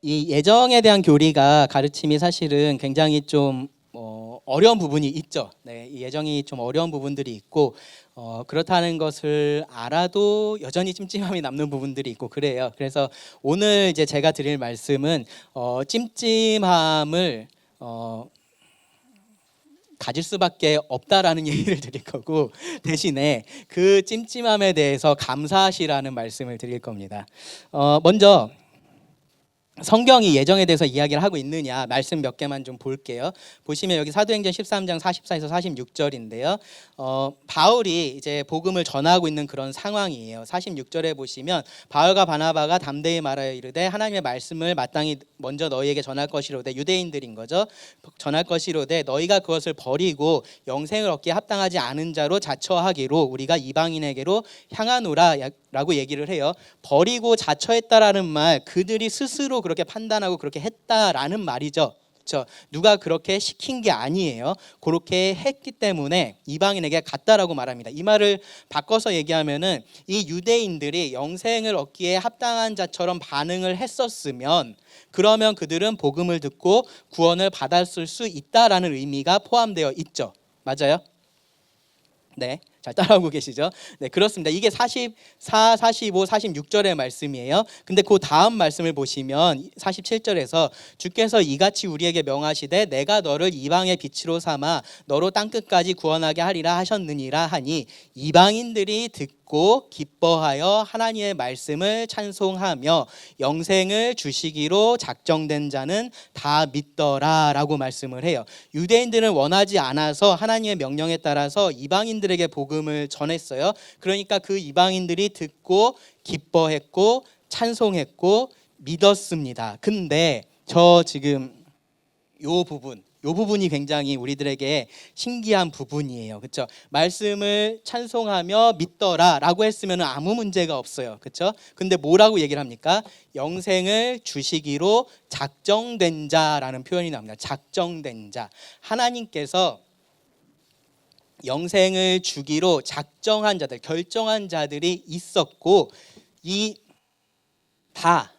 이 예정에 대한 교리가 가르침이 사실은 굉장히 좀 어려운 부분이 있죠. 네, 이 예정이 좀 어려운 부분들이 있고 그렇다는 것을 알아도 여전히 찜찜함이 남는 부분들이 있고 그래요. 그래서 오늘 이제 제가 드릴 말씀은 찜찜함을 가질 수밖에 없다라는 얘기를 드릴 거고 대신에 그 찜찜함에 대해서 감사하시라는 말씀을 드릴 겁니다. 먼저 성경이 예정에 대해서 이야기를 하고 있느냐 말씀 몇 개만 좀 볼게요. 보시면 여기 사도행전 13장 44에서 46절인데요. 바울이 이제 복음을 전하고 있는 그런 상황이에요. 46절에 보시면 바울과 바나바가 담대히 말하여 이르되 하나님의 말씀을 마땅히 먼저 너희에게 전할 것이로되, 유대인들인 거죠. 전할 것이로되 너희가 그것을 버리고 영생을 얻기에 합당하지 않은 자로 자처하기로 우리가 이방인에게로 향하노라 라고 얘기를 해요. 버리고 자처했다라는 말, 그들이 스스로 그렇게 판단하고 그렇게 했다라는 말이죠. 그렇죠? 누가 그렇게 시킨 게 아니에요. 그렇게 했기 때문에 이방인에게 갔다라고 말합니다. 이 말을 바꿔서 얘기하면은 이 유대인들이 영생을 얻기에 합당한 자처럼 반응을 했었으면 그러면 그들은 복음을 듣고 구원을 받았을 수 있다라는 의미가 포함되어 있죠. 맞아요? 네, 잘 따라오고 계시죠? 네, 그렇습니다. 이게 44, 45, 46절의 말씀이에요. 근데 그 다음 말씀을 보시면 47절에서 주께서 이같이 우리에게 명하시되 내가 너를 이방의 빛으로 삼아 너로 땅끝까지 구원하게 하리라 하셨느니라 하니 이방인들이 듣고 기뻐하여 하나님의 말씀을 찬송하며 영생을 주시기로 작정된 자는 다 믿더라 라고 말씀을 해요. 유대인들은 원하지 않아서 하나님의 명령에 따라서 이방인들에게 복음을 전했어요. 그러니까 그 이방인들이 듣고 기뻐했고 찬송했고 믿었습니다. 근데 저 지금 요 부분이 굉장히 우리들에게 신기한 부분이에요. 그렇죠? 말씀을 찬송하며 믿더라라고 했으면 아무 문제가 없어요. 그렇죠? 근데 뭐라고 얘기를 합니까? 영생을 주시기로 작정된 자라는 표현이 나옵니다. 작정된 자. 하나님께서 영생을 주기로 작정한 자들, 결정한 자들이 있었고 이 다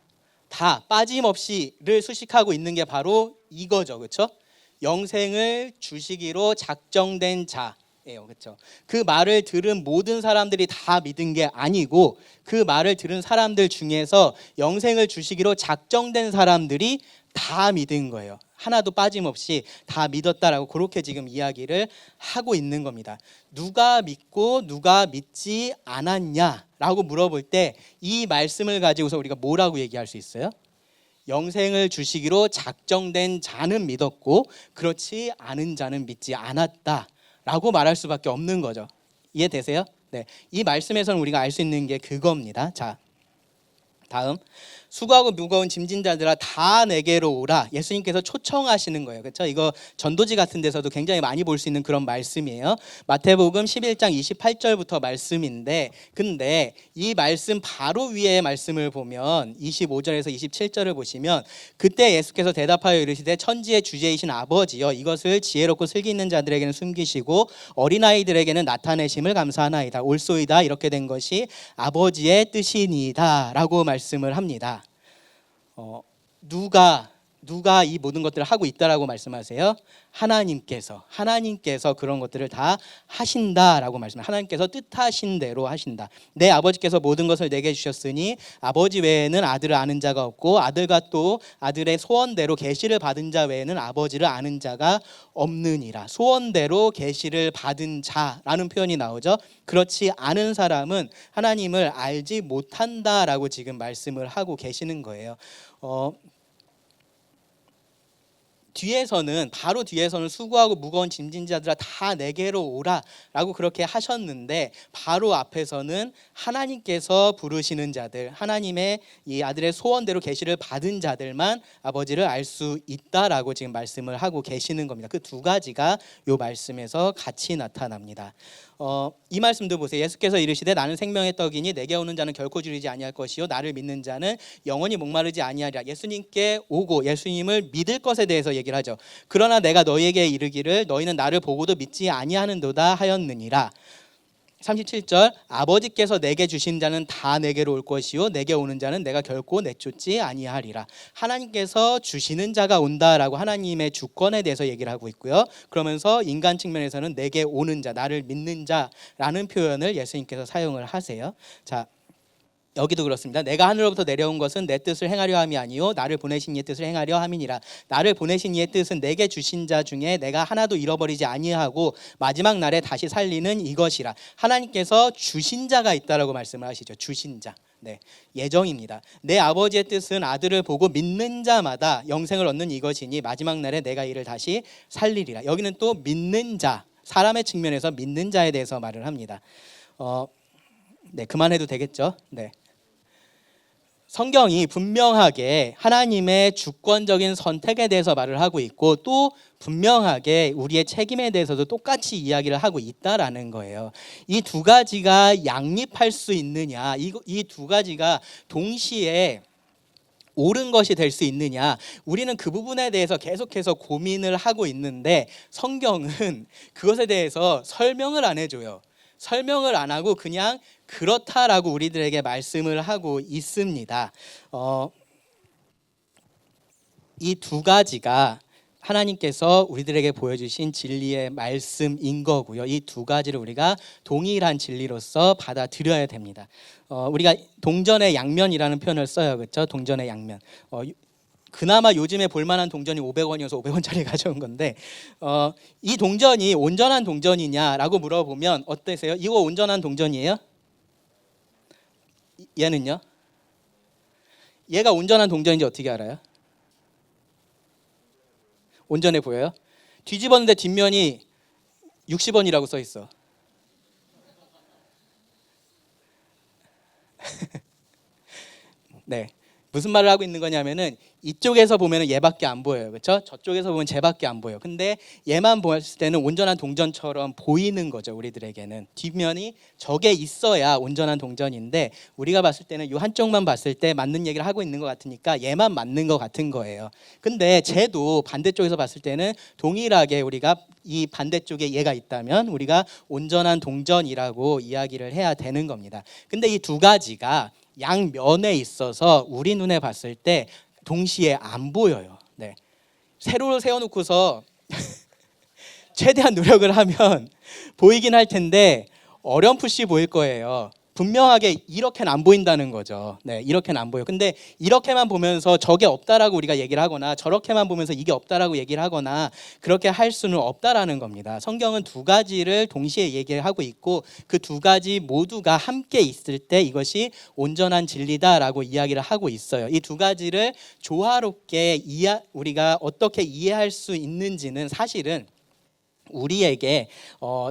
빠짐없이를 수식하고 있는 게 바로 이거죠. 그렇죠? 영생을 주시기로 작정된 자예요. 그렇죠? 그 말을 들은 모든 사람들이 다 믿은 게 아니고 그 말을 들은 사람들 중에서 영생을 주시기로 작정된 사람들이 다 믿은 거예요. 하나도 빠짐없이 다 믿었다라고 그렇게 지금 이야기를 하고 있는 겁니다. 누가 믿고 누가 믿지 않았냐라고 물어볼 때 이 말씀을 가지고서 우리가 뭐라고 얘기할 수 있어요? 영생을 주시기로 작정된 자는 믿었고 그렇지 않은 자는 믿지 않았다라고 말할 수밖에 없는 거죠. 이해되세요? 네, 이 말씀에서는 우리가 알 수 있는 게 그겁니다. 자, 다음, 수고하고 무거운 짐진 자들아 다 내게로 오라. 예수님께서 초청하시는 거예요. 그렇죠? 이거 전도지 같은 데서도 굉장히 많이 볼 수 있는 그런 말씀이에요. 마태복음 11장 28절부터 말씀인데, 근데 이 말씀 바로 위에 말씀을 보면 25절에서 27절을 보시면 그때 예수께서 대답하여 이르시되 천지의 주제이신 아버지여 이것을 지혜롭고 슬기 있는 자들에게는 숨기시고 어린아이들에게는 나타내심을 감사하나이다. 옳소이다. 이렇게 된 것이 아버지의 뜻이니이다 라고 말씀을 합니다. 누가 이 모든 것들을 하고 있다라고 말씀하세요? 하나님께서 그런 것들을 다 하신다라고 말씀해요. 하나님께서 뜻하신 대로 하신다. 내 아버지께서 모든 것을 내게 주셨으니 아버지 외에는 아들을 아는 자가 없고 아들과 또 아들의 소원대로 계시를 받은 자 외에는 아버지를 아는 자가 없느니라. 소원대로 계시를 받은 자라는 표현이 나오죠. 그렇지 않은 사람은 하나님을 알지 못한다라고 지금 말씀을 하고 계시는 거예요. 바로 뒤에서는 수고하고 무거운 짐진 자들아 다 내게로 오라라고 그렇게 하셨는데 바로 앞에서는 하나님께서 부르시는 자들, 하나님의 이 아들의 소원대로 계시를 받은 자들만 아버지를 알 수 있다라고 지금 말씀을 하고 계시는 겁니다. 그 두 가지가 이 말씀에서 같이 나타납니다. 이 말씀도 보세요. 예수께서 이르시되 나는 생명의 떡이니 내게 오는 자는 결코 줄이지 아니할 것이요 나를 믿는 자는 영원히 목마르지 아니하리라. 예수님께 오고 예수님을 믿을 것에 대해서 얘기를 하죠. 그러나 내가 너희에게 이르기를 너희는 나를 보고도 믿지 아니하는도다 하였느니라. 37절 아버지께서 내게 주신 자는 다 내게로 올 것이요 내게 오는 자는 내가 결코 내쫓지 아니하리라. 하나님께서 주시는 자가 온다라고 하나님의 주권에 대해서 얘기를 하고 있고요. 그러면서 인간 측면에서는 내게 오는 자, 나를 믿는 자라는 표현을 예수님께서 사용을 하세요. 자, 여기도 그렇습니다. 내가 하늘로부터 내려온 것은 내 뜻을 행하려 함이 아니요 나를 보내신 이의 뜻을 행하려 함이니라. 나를 보내신 이의 뜻은 내게 주신 자 중에 내가 하나도 잃어버리지 아니하고 마지막 날에 다시 살리는 이것이라. 하나님께서 주신 자가 있다라고 말씀을 하시죠. 주신 자. 네, 예정입니다. 내 아버지의 뜻은 아들을 보고 믿는 자마다 영생을 얻는 이것이니 마지막 날에 내가 이를 다시 살리리라. 여기는 또 믿는 자, 사람의 측면에서 믿는 자에 대해서 말을 합니다. 네, 그만해도 되겠죠? 네. 성경이 분명하게 하나님의 주권적인 선택에 대해서 말을 하고 있고 또 분명하게 우리의 책임에 대해서도 똑같이 이야기를 하고 있다라는 거예요. 이 두 가지가 양립할 수 있느냐, 이 두 가지가 동시에 옳은 것이 될 수 있느냐, 우리는 그 부분에 대해서 계속해서 고민을 하고 있는데 성경은 그것에 대해서 설명을 안 해줘요. 설명을 안 하고 그냥 그렇다라고 우리들에게 말씀을 하고 있습니다. 이 두 가지가 하나님께서 우리들에게 보여주신 진리의 말씀인 거고요. 이 두 가지를 우리가 동일한 진리로서 받아들여야 됩니다. 우리가 동전의 양면이라는 표현을 써요. 그렇죠? 동전의 양면. 그나마 요즘에 볼만한 동전이 500원이어서 500원짜리 가져온 건데 이 동전이 온전한 동전이냐라고 물어보면 어떠세요? 이거 온전한 동전이에요? 얘는요? 얘가 온전한 동전인지 어떻게 알아요? 온전해 보여요? 뒤집었는데 뒷면이 60원이라고 써 있어. 네. 무슨 말을 하고 있는 거냐면은 이쪽에서 보면은 얘밖에 안 보여요. 그렇죠? 저쪽에서 보면 쟤밖에 안 보여. 근데 얘만 보았을 때는 온전한 동전처럼 보이는 거죠. 우리들에게는 뒷면이 저게 있어야 온전한 동전인데 우리가 봤을 때는 이 한쪽만 봤을 때 맞는 얘기를 하고 있는 것 같으니까 얘만 맞는 것 같은 거예요. 근데 쟤도 반대쪽에서 봤을 때는 동일하게 우리가 이 반대쪽에 얘가 있다면 우리가 온전한 동전이라고 이야기를 해야 되는 겁니다. 근데 이 두 가지가 양면에 있어서 우리 눈에 봤을 때 동시에 안 보여요. 네. 세로를 세워놓고서 최대한 노력을 하면 보이긴 할 텐데 어렴풋이 보일 거예요. 분명하게 이렇게는 안 보인다는 거죠. 네, 이렇게는 안 보여. 근데 이렇게만 보면서 저게 없다라고 우리가 얘기를 하거나 저렇게만 보면서 이게 없다라고 얘기를 하거나 그렇게 할 수는 없다라는 겁니다. 성경은 두 가지를 동시에 얘기를 하고 있고 그 두 가지 모두가 함께 있을 때 이것이 온전한 진리다라고 이야기를 하고 있어요. 이 두 가지를 조화롭게 우리가 어떻게 이해할 수 있는지는 사실은 우리에게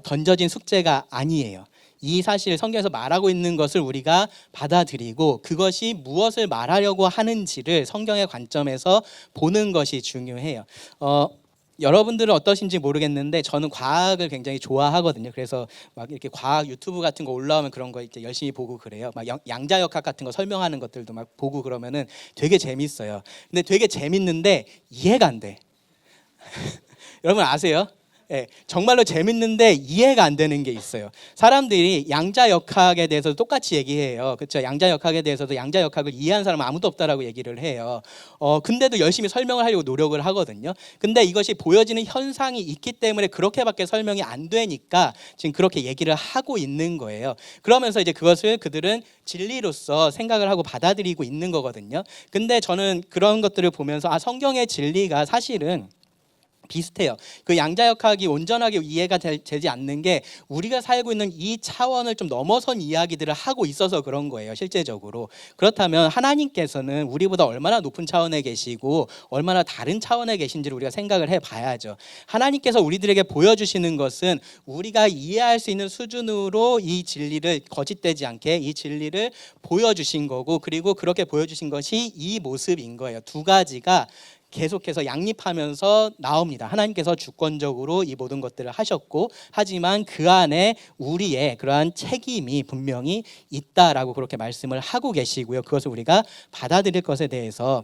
던져진 숙제가 아니에요. 이 사실 성경에서 말하고 있는 것을 우리가 받아들이고 그것이 무엇을 말하려고 하는지를 성경의 관점에서 보는 것이 중요해요. 여러분들은 어떠신지 모르겠는데 저는 과학을 굉장히 좋아하거든요. 그래서 막 이렇게 과학 유튜브 같은 거 올라오면 그런 거 이렇게 열심히 보고 그래요. 막 양자역학 같은 거 설명하는 것들도 막 보고 그러면은 되게 재밌어요. 근데 되게 재밌는데 이해가 안 돼. 여러분 아세요? 예, 정말로 재밌는데 이해가 안 되는 게 있어요. 사람들이 양자역학에 대해서도 똑같이 얘기해요. 그렇죠? 양자역학에 대해서도 양자역학을 이해한 사람은 아무도 없다라고 얘기를 해요. 근데도 열심히 설명을 하려고 노력을 하거든요. 근데 이것이 보여지는 현상이 있기 때문에 그렇게밖에 설명이 안 되니까 지금 그렇게 얘기를 하고 있는 거예요. 그러면서 이제 그것을 그들은 진리로서 생각을 하고 받아들이고 있는 거거든요. 근데 저는 그런 것들을 보면서 성경의 진리가 사실은 비슷해요. 그 양자역학이 온전하게 이해가 되지 않는 게 우리가 살고 있는 이 차원을 좀 넘어선 이야기들을 하고 있어서 그런 거예요. 실제적으로. 그렇다면 하나님께서는 우리보다 얼마나 높은 차원에 계시고 얼마나 다른 차원에 계신지를 우리가 생각을 해봐야죠. 하나님께서 우리들에게 보여주시는 것은 우리가 이해할 수 있는 수준으로 이 진리를 거짓되지 않게 이 진리를 보여주신 거고 그리고 그렇게 보여주신 것이 이 모습인 거예요. 두 가지가 계속해서 양립하면서 나옵니다. 하나님께서 주권적으로 이 모든 것들을 하셨고 하지만 그 안에 우리의 그러한 책임이 분명히 있다라고 그렇게 말씀을 하고 계시고요. 그것을 우리가 받아들일 것에 대해서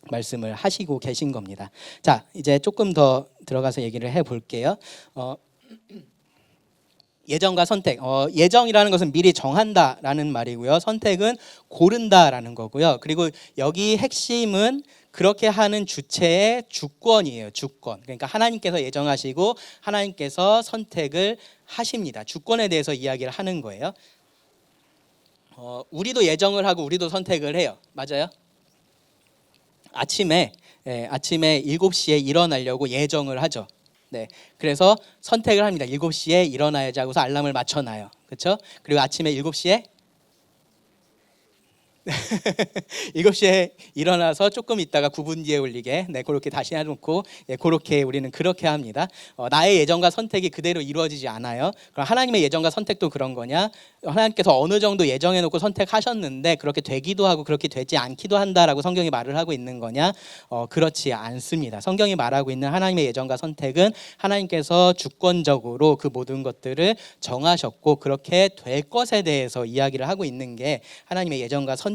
말씀을 하시고 계신 겁니다. 자, 이제 조금 더 들어가서 얘기를 해볼게요. 예정과 선택. 예정이라는 것은 미리 정한다라는 말이고요. 선택은 고른다라는 거고요. 그리고 여기 핵심은 그렇게 하는 주체의 주권이에요. 주권. 그러니까 하나님께서 예정하시고 하나님께서 선택을 하십니다. 주권에 대해서 이야기를 하는 거예요. 우리도 예정을 하고 우리도 선택을 해요. 맞아요? 아침에 7시에 일어나려고 예정을 하죠. 네, 그래서 선택을 합니다. 7시에 일어나야지 하고서 알람을 맞춰놔요. 그렇죠? 그리고 아침에 7시에 7시에 일어나서 조금 있다가 9분 뒤에 울리게 그렇게 다시 해놓고 그렇게 우리는 그렇게 합니다. 나의 예정과 선택이 그대로 이루어지지 않아요. 그럼 하나님의 예정과 선택도 그런 거냐? 하나님께서 어느 정도 예정해놓고 선택하셨는데 그렇게 되기도 하고 그렇게 되지 않기도 한다라고 성경이 말을 하고 있는 거냐? 그렇지 않습니다. 성경이 말하고 있는 하나님의 예정과 선택은 하나님께서 주권적으로 그 모든 것들을 정하셨고 그렇게 될 것에 대해서 이야기를 하고 있는 게 하나님의 예정과 선택이에요.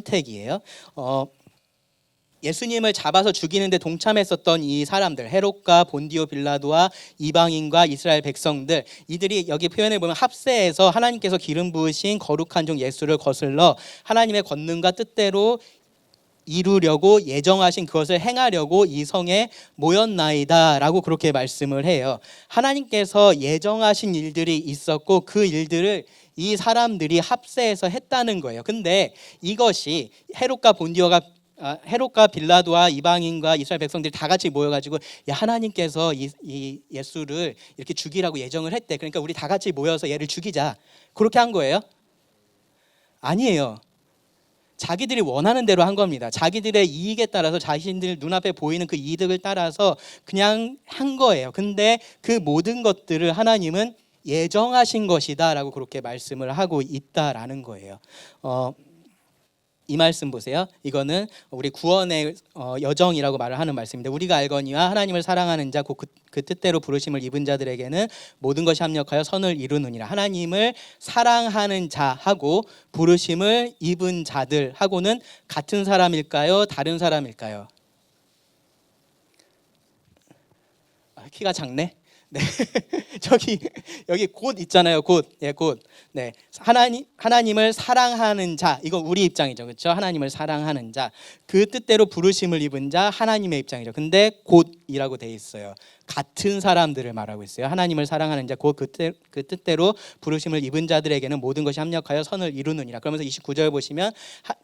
예수님을 잡아서 죽이는데 동참했었던 이 사람들, 헤롯과 본디오 빌라도와 이방인과 이스라엘 백성들, 이들이 여기 표현해 보면 합세해서 하나님께서 기름 부으신 거룩한 종 예수를 거슬러 하나님의 권능과 뜻대로 이루려고 예정하신 그것을 행하려고 이 성에 모였나이다라고 그렇게 말씀을 해요. 하나님께서 예정하신 일들이 있었고 그 일들을 이 사람들이 합세해서 했다는 거예요. 근데 이것이 헤롯과 빌라도와 이방인과 이스라엘 백성들이 다 같이 모여가지고 하나님께서 이 예수를 이렇게 죽이라고 예정을 했대. 그러니까 우리 다 같이 모여서 얘를 죽이자. 그렇게 한 거예요? 아니에요. 자기들이 원하는 대로 한 겁니다. 자기들의 이익에 따라서 자신들 눈앞에 보이는 그 이득을 따라서 그냥 한 거예요. 근데 그 모든 것들을 하나님은 예정하신 것이다라고 그렇게 말씀을 하고 있다라는 거예요. 이 말씀 보세요. 이거는 우리 구원의 여정이라고 말을 하는 말씀인데 우리가 알거니와 하나님을 사랑하는 자 그 뜻대로 부르심을 입은 자들에게는 모든 것이 합력하여 선을 이루느니라. 하나님을 사랑하는 자하고 부르심을 입은 자들하고는 같은 사람일까요? 다른 사람일까요? 키가 작네. 네. 여기 곧 있잖아요. 곧. 곧. 네. 하나님을 사랑하는 자. 이거 우리 입장이죠. 그렇죠? 하나님을 사랑하는 자. 그 뜻대로 부르심을 입은 자 하나님의 입장이죠. 근데 곧이라고 돼 있어요. 같은 사람들을 말하고 있어요. 하나님을 사랑하는 자 곧 그 뜻대로 부르심을 입은 자들에게는 모든 것이 합력하여 선을 이루느니라. 그러면서 29절 보시면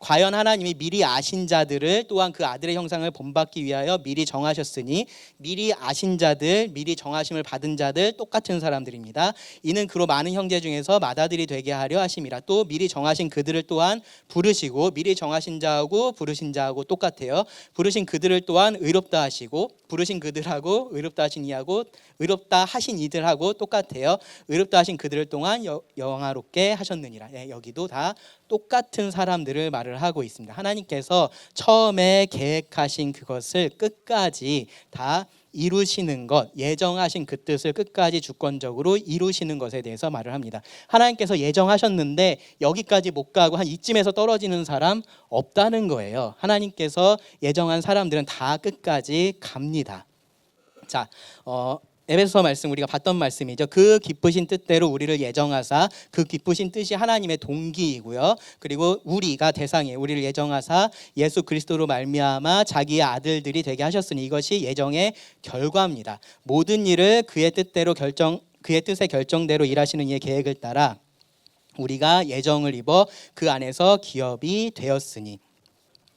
과연 하나님이 미리 아신 자들을 또한 그 아들의 형상을 본받기 위하여 미리 정하셨으니 미리 아신 자들 미리 정하심을 받은 자들 똑같은 사람들입니다. 이는 그로 많은 형제 중에서 맏아들이 되게 하려 하심이라. 또 미리 정하신 그들을 또한 부르시고 미리 정하신 자하고 부르신 자하고 똑같아요. 부르신 그들을 또한 의롭다 하시고 부르신 그들하고 의롭다 하신 이하고 의롭다 하신 이들하고 똑같아요. 의롭다 하신 그들을 또한 영화롭게 하셨느니라. 여기도 다 똑같은 사람들을 말을 하고 있습니다. 하나님께서 처음에 계획하신 그것을 끝까지 다 이루시는 것, 예정하신 그 뜻을 끝까지 주권적으로 이루시는 것에 대해서 말을 합니다. 하나님께서 예정하셨는데 여기까지 못 가고 한 이쯤에서 떨어지는 사람 없다는 거예요. 하나님께서 예정한 사람들은 다 끝까지 갑니다. 자, 에베소 말씀 우리가 봤던 말씀이죠. 그 기쁘신 뜻대로 우리를 예정하사, 그 기쁘신 뜻이 하나님의 동기이고요. 그리고 우리가 대상이에요. 우리를 예정하사 예수 그리스도로 말미암아 자기의 아들들이 되게 하셨으니 이것이 예정의 결과입니다. 모든 일을 그의 뜻의 결정대로 일하시는 이의 계획을 따라 우리가 예정을 입어 그 안에서 기업이 되었으니.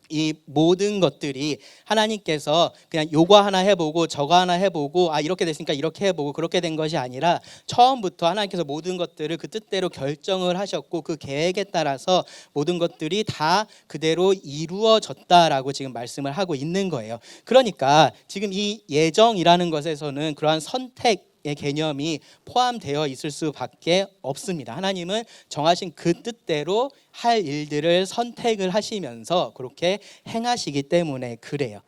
이 모든 것들이 하나님께서 그냥 요거 하나 해보고 저거 하나 해보고 이렇게 됐으니까 이렇게 해보고 그렇게 된 것이 아니라 처음부터 하나님께서 모든 것들을 그 뜻대로 결정을 하셨고 그 계획에 따라서 모든 것들이 다 그대로 이루어졌다라고 지금 말씀을 하고 있는 거예요. 그러니까 지금 이 예정이라는 것에서는 그러한 선택 의 개념이 포함되어 있을 수밖에 없습니다. 하나님은 정하신 그 뜻대로 할 일들을 선택을 하시면서 그렇게 행하시기 때문에 그래요.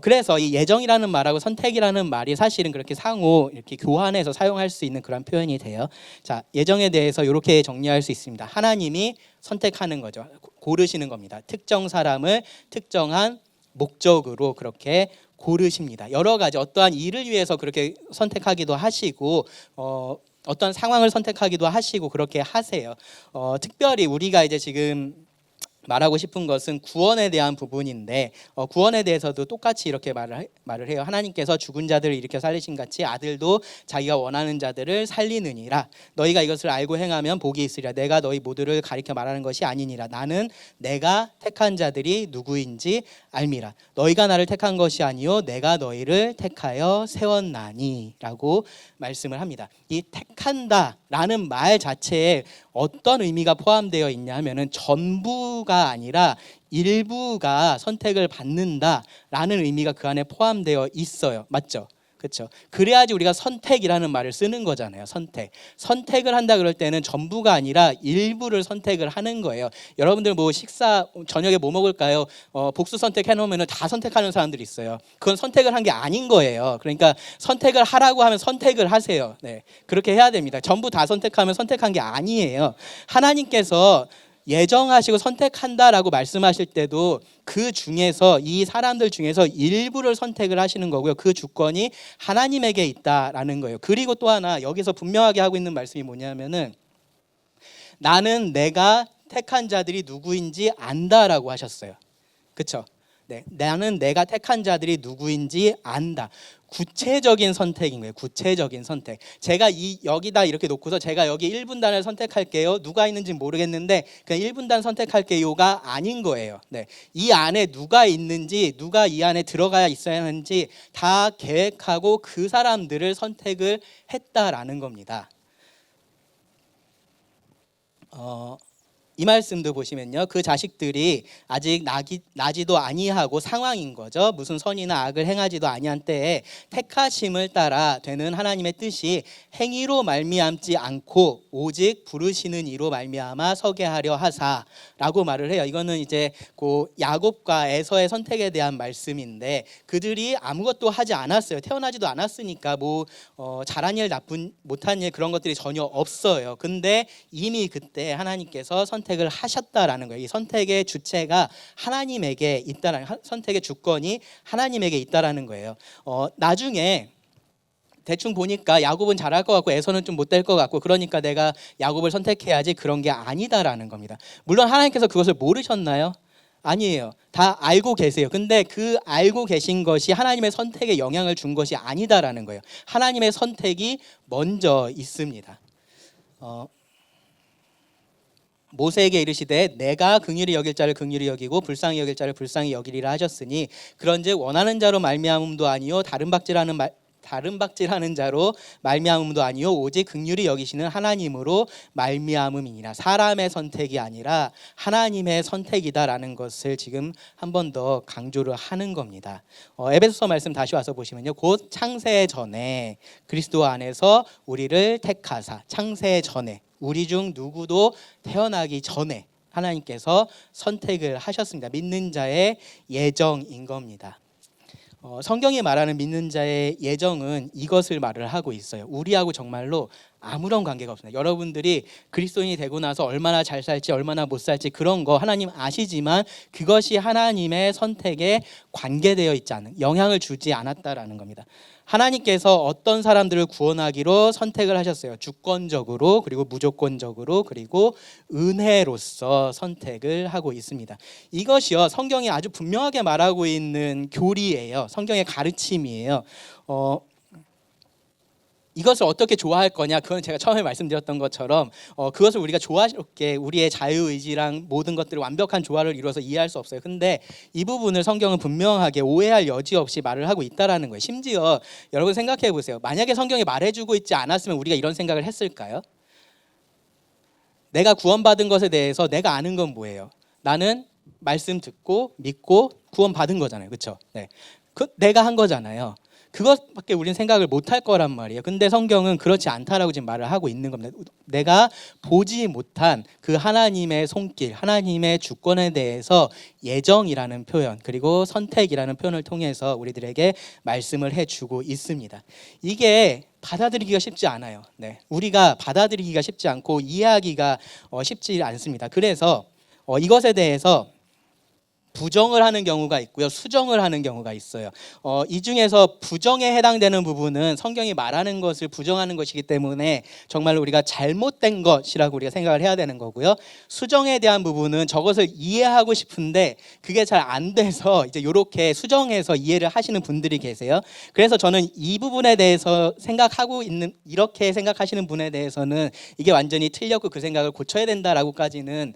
그래서 이 예정이라는 말하고 선택이라는 말이 사실은 그렇게 상호 이렇게 교환해서 사용할 수 있는 그런 표현이 돼요. 자, 예정에 대해서 이렇게 정리할 수 있습니다. 하나님이 선택하는 거죠. 고르시는 겁니다. 특정 사람을 특정한 목적으로 그렇게 고르십니다. 여러 가지 어떠한 일을 위해서 그렇게 선택하기도 하시고 어떤 상황을 선택하기도 하시고 그렇게 하세요. 특별히 우리가 이제 지금 말하고 싶은 것은 구원에 대한 부분인데 구원에 대해서도 똑같이 이렇게 말을 해요. 하나님께서 죽은 자들을 일으켜 살리신 같이 아들도 자기가 원하는 자들을 살리느니라. 너희가 이것을 알고 행하면 복이 있으리라. 내가 너희 모두를 가리켜 말하는 것이 아니니라. 나는 내가 택한 자들이 누구인지 알미라. 너희가 나를 택한 것이 아니요 내가 너희를 택하여 세웠나니 라고 말씀을 합니다. 이 택한다라는 말 자체에 어떤 의미가 포함되어 있냐 하면은 전부가 아니라 일부가 선택을 받는다라는 의미가 그 안에 포함되어 있어요. 맞죠? 그렇죠. 그래야지 우리가 선택이라는 말을 쓰는 거잖아요. 선택을 한다 그럴 때는 전부가 아니라 일부를 선택을 하는 거예요. 여러분들 뭐 식사 저녁에 뭐 먹을까요? 복수 선택해 놓으면 다 선택하는 사람들이 있어요. 그건 선택을 한 게 아닌 거예요. 그러니까 선택을 하라고 하면 선택을 하세요. 네, 그렇게 해야 됩니다. 전부 다 선택하면 선택한 게 아니에요. 하나님께서 예정하시고 선택한다라고 말씀하실 때도 그 중에서 이 사람들 중에서 일부를 선택을 하시는 거고요. 그 주권이 하나님에게 있다라는 거예요. 그리고 또 하나 여기서 분명하게 하고 있는 말씀이 뭐냐면은 나는 내가 택한 자들이 누구인지 안다라고 하셨어요. 그렇죠? 네, 나는 내가 택한 자들이 누구인지 안다. 구체적인 선택인 거예요. 구체적인 선택. 제가 여기다 이렇게 놓고서 제가 여기 1분단을 선택할게요. 누가 있는지 모르겠는데 그냥 1분단 선택할게요가 아닌 거예요. 네, 이 안에 누가 있는지, 누가 이 안에 들어가야 있어야 하는지 다 계획하고 그 사람들을 선택을 했다라는 겁니다. 이 말씀도 보시면요, 그 자식들이 아직 나지도 아니하고 상황인 거죠. 무슨 선이나 악을 행하지도 아니한 때에 택하심을 따라 되는 하나님의 뜻이 행위로 말미암지 않고 오직 부르시는 이로 말미암아 서게 하려 하사라고 말을 해요. 이거는 이제 그 야곱과 에서의 선택에 대한 말씀인데 그들이 아무것도 하지 않았어요. 태어나지도 않았으니까 뭐 잘한 일, 나쁜 못한 일 그런 것들이 전혀 없어요. 근데 이미 그때 하나님께서 선택을 하셨다라는 거예요. 이 선택의 주체가 하나님에게 있다라는, 선택의 주권이 하나님에게 있다라는 거예요. 나중에 대충 보니까 야곱은 잘할 것 같고 에서는 좀 못될 것 같고 그러니까 내가 야곱을 선택해야지, 그런 게 아니다라는 겁니다. 물론 하나님께서 그것을 모르셨나요? 아니에요. 다 알고 계세요. 근데 그 알고 계신 것이 하나님의 선택에 영향을 준 것이 아니다라는 거예요. 하나님의 선택이 먼저 있습니다. 모세에게 이르시되 내가 긍휼히 여길 자를 긍휼히 여기고 불쌍히 여길 자를 불쌍히 여기리라 하셨으니 그런즉 원하는 자로 말미암음도 아니요 다른 박질하는 자로 말미암음도 아니요 오직 긍휼히 여기시는 하나님으로 말미암음이니라. 사람의 선택이 아니라 하나님의 선택이다라는 것을 지금 한 번 더 강조를 하는 겁니다. 에베소서 말씀 다시 와서 보시면요, 곧 창세 전에 그리스도 안에서 우리를 택하사, 창세 전에 우리 중 누구도 태어나기 전에 하나님께서 선택을 하셨습니다. 믿는 자의 예정인 겁니다. 성경이 말하는 믿는 자의 예정은 이것을 말을 하고 있어요. 우리하고 정말로 아무런 관계가 없습니다. 여러분들이 그리스도인이 되고 나서 얼마나 잘 살지 얼마나 못 살지 그런 거 하나님 아시지만 그것이 하나님의 선택에 관계되어 있지 않은, 영향을 주지 않았다라는 겁니다. 하나님께서 어떤 사람들을 구원하기로 선택을 하셨어요. 주권적으로, 그리고 무조건적으로, 그리고 은혜로서 선택을 하고 있습니다. 이것이요, 성경이 아주 분명하게 말하고 있는 교리예요. 성경의 가르침이에요. 이것을 어떻게 좋아할 거냐, 그건 제가 처음에 말씀드렸던 것처럼 그것을 우리가 조화롭게 우리의 자유의지랑 모든 것들을 완벽한 조화를 이루어서 이해할 수 없어요. 근데 이 부분을 성경은 분명하게 오해할 여지 없이 말을 하고 있다라는 거예요. 심지어 여러분 생각해 보세요. 만약에 성경이 말해주고 있지 않았으면 우리가 이런 생각을 했을까요? 내가 구원받은 것에 대해서 내가 아는 건 뭐예요? 나는 말씀 듣고 믿고 구원받은 거잖아요. 그렇죠? 네. 내가 한 거잖아요. 그것밖에 우리는 생각을 못할 거란 말이에요. 근데 성경은 그렇지 않다라고 지금 말을 하고 있는 겁니다. 내가 보지 못한 그 하나님의 손길, 하나님의 주권에 대해서 예정이라는 표현, 그리고 선택이라는 표현을 통해서 우리들에게 말씀을 해주고 있습니다. 이게 받아들이기가 쉽지 않아요. 네. 우리가 받아들이기가 쉽지 않고 이해하기가 쉽지 않습니다. 그래서 이것에 대해서 부정을 하는 경우가 있고요, 수정을 하는 경우가 있어요. 이 중에서 부정에 해당되는 부분은 성경이 말하는 것을 부정하는 것이기 때문에 정말 우리가 잘못된 것이라고 우리가 생각을 해야 되는 거고요. 수정에 대한 부분은 저것을 이해하고 싶은데 그게 잘 안 돼서 이제 이렇게 수정해서 이해를 하시는 분들이 계세요. 그래서 저는 이 부분에 대해서 이렇게 생각하시는 분에 대해서는 이게 완전히 틀렸고 그 생각을 고쳐야 된다라고까지는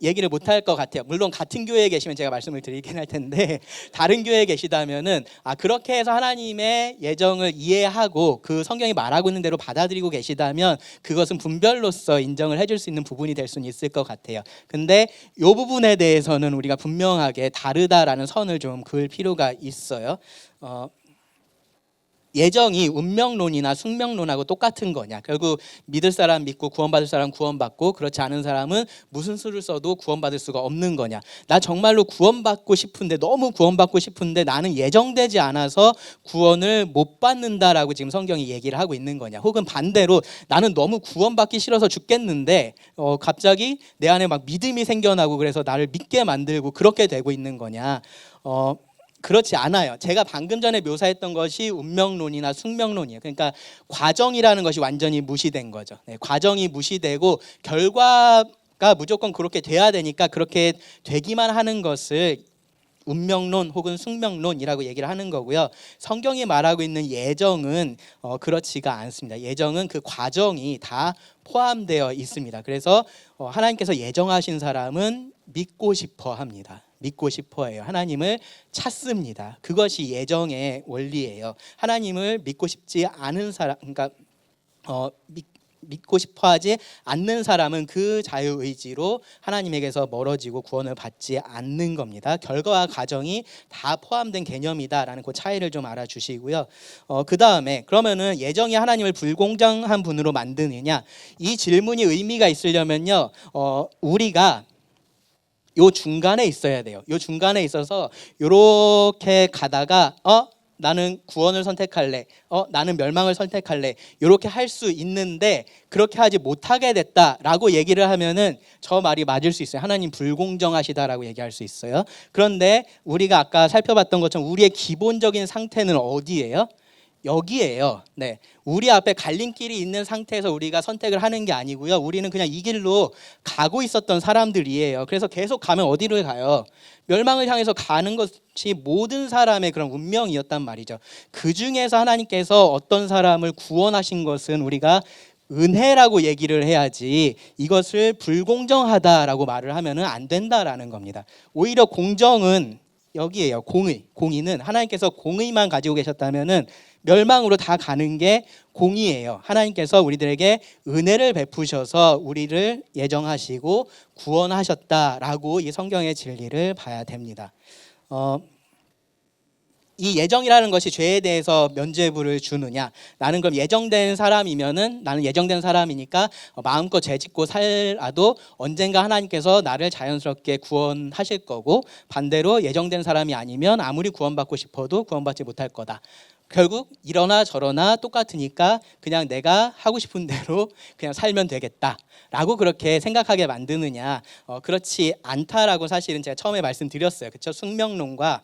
얘기를 못 할 것 같아요. 물론 같은 교회에 계시면 제가 말씀을 드리긴 할 텐데 다른 교회에 계시다면은 그렇게 해서 하나님의 예정을 이해하고 그 성경이 말하고 있는 대로 받아들이고 계시다면 그것은 분별로서 인정을 해줄 수 있는 부분이 될 수는 있을 것 같아요. 근데 이 부분에 대해서는 우리가 분명하게 다르다라는 선을 좀 그을 필요가 있어요. 예정이 운명론이나 숙명론하고 똑같은 거냐? 결국 믿을 사람 믿고 구원받을 사람 구원받고 그렇지 않은 사람은 무슨 수를 써도 구원받을 수가 없는 거냐? 나 정말로 구원받고 싶은데 너무 구원받고 싶은데 나는 예정되지 않아서 구원을 못 받는다라고 지금 성경이 얘기를 하고 있는 거냐? 혹은 반대로 나는 너무 구원받기 싫어서 죽겠는데 갑자기 내 안에 막 믿음이 생겨나고 그래서 나를 믿게 만들고 그렇게 되고 있는 거냐? 그렇지 않아요. 제가 방금 전에 묘사했던 것이 운명론이나 숙명론이에요. 그러니까 과정이라는 것이 완전히 무시된 거죠. 과정이 무시되고 결과가 무조건 그렇게 돼야 되니까 그렇게 되기만 하는 것을 운명론 혹은 숙명론이라고 얘기를 하는 거고요. 성경이 말하고 있는 예정은 그렇지가 않습니다. 예정은 그 과정이 다 포함되어 있습니다. 그래서 하나님께서 예정하신 사람은 믿고 싶어 합니다. 믿고 싶어 해요. 하나님을 찾습니다. 그것이 예정의 원리예요. 하나님을 믿고 싶지 않은 사람, 그러니까 믿고 싶어하지 않는 사람은 그 자유의지로 하나님에게서 멀어지고 구원을 받지 않는 겁니다. 결과와 과정이 다 포함된 개념이다라는 그 차이를 좀 알아주시고요. 그 다음에 그러면은 예정이 하나님을 불공정한 분으로 만드느냐? 이 질문이 의미가 있으려면요, 우리가 요 중간에 있어야 돼요. 요 중간에 있어서 요렇게 가다가 나는 구원을 선택할래. 나는 멸망을 선택할래. 이렇게 할 수 있는데 그렇게 하지 못하게 됐다라고 얘기를 하면은 저 말이 맞을 수 있어요. 하나님 불공정하시다라고 얘기할 수 있어요. 그런데 우리가 아까 살펴봤던 것처럼 우리의 기본적인 상태는 어디예요? 여기에요. 네, 우리 앞에 갈림길이 있는 상태에서 우리가 선택을 하는 게 아니고요. 우리는 그냥 이 길로 가고 있었던 사람들이에요. 그래서 계속 가면 어디를 가요? 멸망을 향해서 가는 것이 모든 사람의 그런 운명이었단 말이죠. 그 중에서 하나님께서 어떤 사람을 구원하신 것은 우리가 은혜라고 얘기를 해야지 이것을 불공정하다라고 말을 하면은 안 된다라는 겁니다. 오히려 공정은 여기에요. 공의는 하나님께서 공의만 가지고 계셨다면은 멸망으로 다 가는 게 공의예요. 하나님께서 우리들에게 은혜를 베푸셔서 우리를 예정하시고 구원하셨다라고 이 성경의 진리를 봐야 됩니다. 이 예정이라는 것이 죄에 대해서 면죄부를 주느냐? 나는 그럼 예정된 사람이면은 나는 예정된 사람이니까 마음껏 죄짓고 살아도 언젠가 하나님께서 나를 자연스럽게 구원하실 거고, 반대로 예정된 사람이 아니면 아무리 구원받고 싶어도 구원받지 못할 거다. 결국 이러나 저러나 똑같으니까 그냥 내가 하고 싶은 대로 그냥 살면 되겠다라고 그렇게 생각하게 만드느냐? 그렇지 않다라고 사실은 제가 처음에 말씀드렸어요. 그렇죠? 숙명론과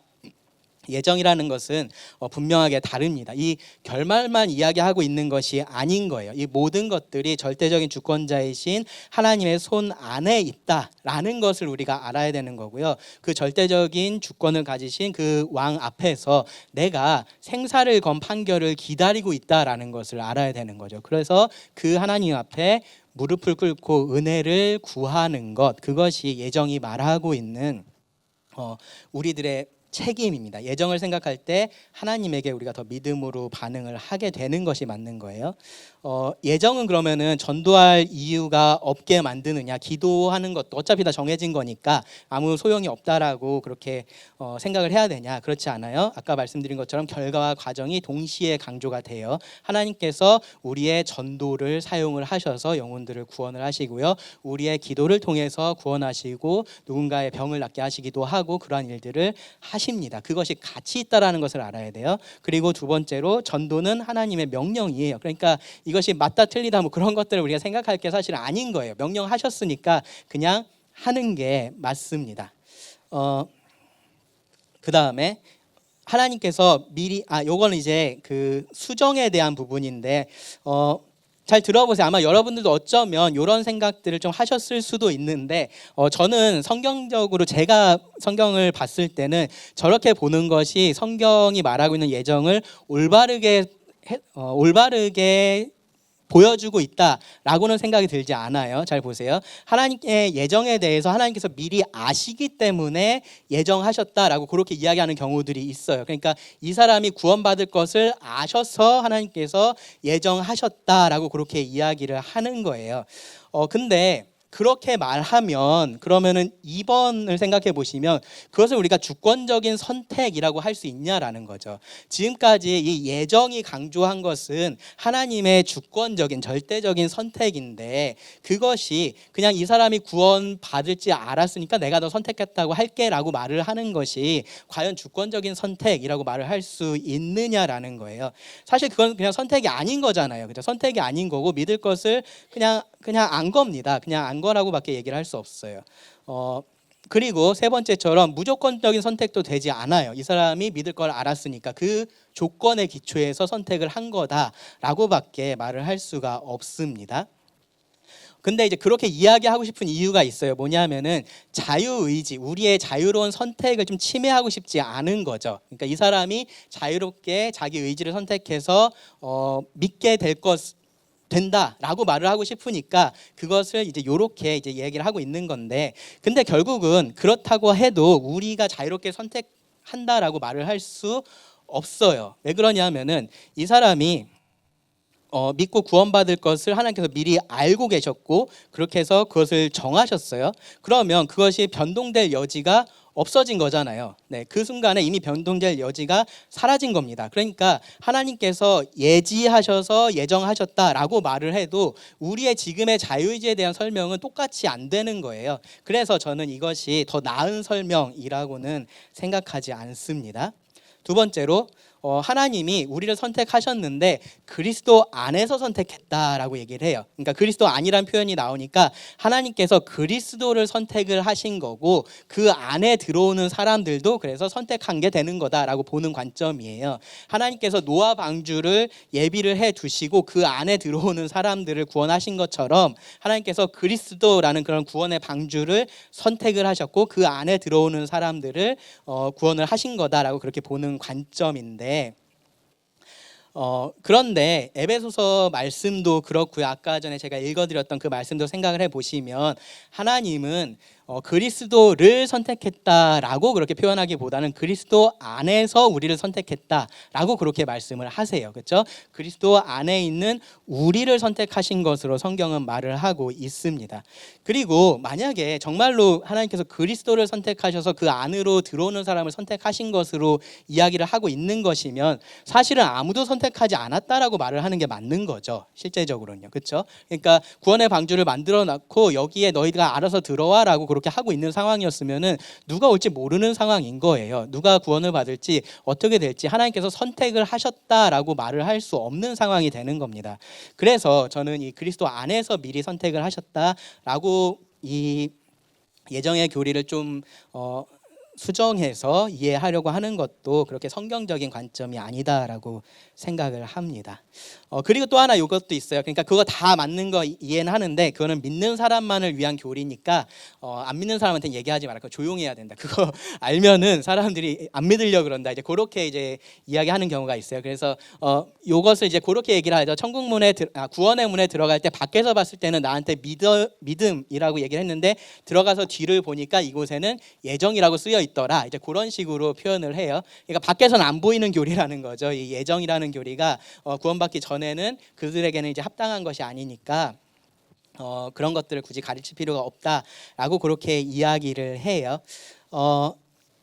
예정이라는 것은 분명하게 다릅니다. 이 결말만 이야기하고 있는 것이 아닌 거예요. 이 모든 것들이 절대적인 주권자이신 하나님의 손 안에 있다라는 것을 우리가 알아야 되는 거고요. 그 절대적인 주권을 가지신 그 왕 앞에서 내가 생사를 건 판결을 기다리고 있다라는 것을 알아야 되는 거죠. 그래서 그 하나님 앞에 무릎을 꿇고 은혜를 구하는 것, 그것이 예정이 말하고 있는 우리들의 책임입니다. 예정을 생각할 때 하나님에게 우리가 더 믿음으로 반응을 하게 되는 것이 맞는 거예요. 예정은 그러면은 전도할 이유가 없게 만드느냐? 기도하는 것도 어차피 다 정해진 거니까 아무 소용이 없다라고 그렇게 생각을 해야 되냐? 그렇지 않아요. 아까 말씀드린 것처럼 결과와 과정이 동시에 강조가 돼요. 하나님께서 우리의 전도를 사용을 하셔서 영혼들을 구원을 하시고요, 우리의 기도를 통해서 구원하시고 누군가의 병을 낫게 하시기도 하고 그러한 일들을 하십니다. 그것이 같이 있다라는 것을 알아야 돼요. 그리고 두 번째로 전도는 하나님의 명령이에요. 그러니까 이것이 맞다 틀리다 뭐 그런 것들을 우리가 생각할 게 사실 아닌 거예요. 명령하셨으니까 그냥 하는 게 맞습니다. 그 다음에 하나님께서 미리 요거는 이제 그 수정에 대한 부분인데 잘 들어보세요. 아마 여러분들도 어쩌면 이런 생각들을 좀 하셨을 수도 있는데 저는 성경적으로 제가 성경을 봤을 때는 저렇게 보는 것이 성경이 말하고 있는 예정을 올바르게 보여주고 있다라고는 생각이 들지 않아요. 잘 보세요. 하나님의 예정에 대해서 하나님께서 미리 아시기 때문에 예정하셨다라고 그렇게 이야기하는 경우들이 있어요. 그러니까 이 사람이 구원받을 것을 아셔서 하나님께서 예정하셨다라고 그렇게 이야기를 하는 거예요. 근데 그렇게 말하면 그러면은 2번을 생각해 보시면 그것을 우리가 주권적인 선택이라고 할 수 있냐라는 거죠. 지금까지 이 예정이 강조한 것은 하나님의 주권적인 절대적인 선택인데 그것이 그냥 이 사람이 구원받을지 알았으니까 내가 너 선택했다고 할게라고 말을 하는 것이 과연 주권적인 선택이라고 말을 할 수 있느냐라는 거예요. 사실 그건 그냥 선택이 아닌 거잖아요. 그죠? 선택이 아닌 거고 믿을 것을 그냥 안 겁니다. 그냥 안 거라고밖에 얘기를 할 수 없어요. 그리고 세 번째처럼 무조건적인 선택도 되지 않아요. 이 사람이 믿을 걸 알았으니까 그 조건의 기초에서 선택을 한 거다라고밖에 말을 할 수가 없습니다. 근데 이제 그렇게 이야기하고 싶은 이유가 있어요. 뭐냐면은 자유의지, 우리의 자유로운 선택을 좀 침해하고 싶지 않은 거죠. 그러니까 이 사람이 자유롭게 자기 의지를 선택해서 믿게 된다라고 말을 하고 싶으니까 그것을 이제 요렇게 이제 얘기를 하고 있는 건데, 근데 결국은 그렇다고 해도 우리가 자유롭게 선택한다라고 말을 할 수 없어요. 왜 그러냐면은 이 사람이 믿고 구원받을 것을 하나님께서 미리 알고 계셨고 그렇게 해서 그것을 정하셨어요. 그러면 그것이 변동될 여지가 없어진 거잖아요. 네, 그 순간에 이미 변동될 여지가 사라진 겁니다. 그러니까 하나님께서 예지하셔서 예정하셨다라고 말을 해도 우리의 지금의 자유의지에 대한 설명은 똑같이 안 되는 거예요. 그래서 저는 이것이 더 나은 설명이라고는 생각하지 않습니다. 두 번째로 하나님이 우리를 선택하셨는데 그리스도 안에서 선택했다라고 얘기를 해요. 그러니까 그리스도 안이란 표현이 나오니까 하나님께서 그리스도를 선택을 하신 거고 그 안에 들어오는 사람들도 그래서 선택한 게 되는 거다라고 보는 관점이에요. 하나님께서 노아 방주를 예비를 해 두시고 그 안에 들어오는 사람들을 구원하신 것처럼 하나님께서 그리스도라는 그런 구원의 방주를 선택을 하셨고 그 안에 들어오는 사람들을 구원을 하신 거다라고 그렇게 보는 관점인데, 그런데 에베소서 말씀도 그렇고요. 아까 전에 제가 읽어드렸던 그 말씀도 생각을 해보시면 하나님은 그리스도를 선택했다라고 그렇게 표현하기보다는 그리스도 안에서 우리를 선택했다라고 그렇게 말씀을 하세요. 그렇죠? 그리스도 안에 있는 우리를 선택하신 것으로 성경은 말을 하고 있습니다. 그리고 만약에 정말로 하나님께서 그리스도를 선택하셔서 그 안으로 들어오는 사람을 선택하신 것으로 이야기를 하고 있는 것이면 사실은 아무도 선택하지 않았다라고 말을 하는 게 맞는 거죠. 실제적으로는요. 그렇죠? 그러니까 구원의 방주를 만들어 놨고 여기에 너희가 알아서 들어와라고 그렇게 하고 있는 상황이었으면은 누가 올지 모르는 상황인 거예요. 누가 구원을 받을지 어떻게 될지 하나님께서 선택을 하셨다라고 말을 할 수 없는 상황이 되는 겁니다. 그래서 저는 이 그리스도 안에서 미리 선택을 하셨다라고 이 예정의 교리를 좀 수정해서 이해하려고 하는 것도 그렇게 성경적인 관점이 아니다라고 생각을 합니다. 그리고 또 하나 이것도 있어요. 그러니까 그거 다 맞는 거 이해는 하는데 그거는 믿는 사람만을 위한 교리니까 안 믿는 사람한테는 얘기하지 말고 조용히 해야 된다. 그거 알면은 사람들이 안 믿으려 그런다. 이제 그렇게 이제 이야기하는 경우가 있어요. 그래서 이것을 이제 그렇게 얘기를 하죠. 구원의 문에 들어갈 때 밖에서 봤을 때는 나한테 믿음이라고 얘기를 했는데 들어가서 뒤를 보니까 이곳에는 예정이라고 쓰여 있더라. 이제 그런 식으로 표현을 해요. 그러니까 밖에서는 안 보이는 교리라는 거죠. 이 예정이라는 교리가 구원받기 전에는 그들에게는 이제 합당한 것이 아니니까 그런 것들을 굳이 가르칠 필요가 없다라고 그렇게 이야기를 해요.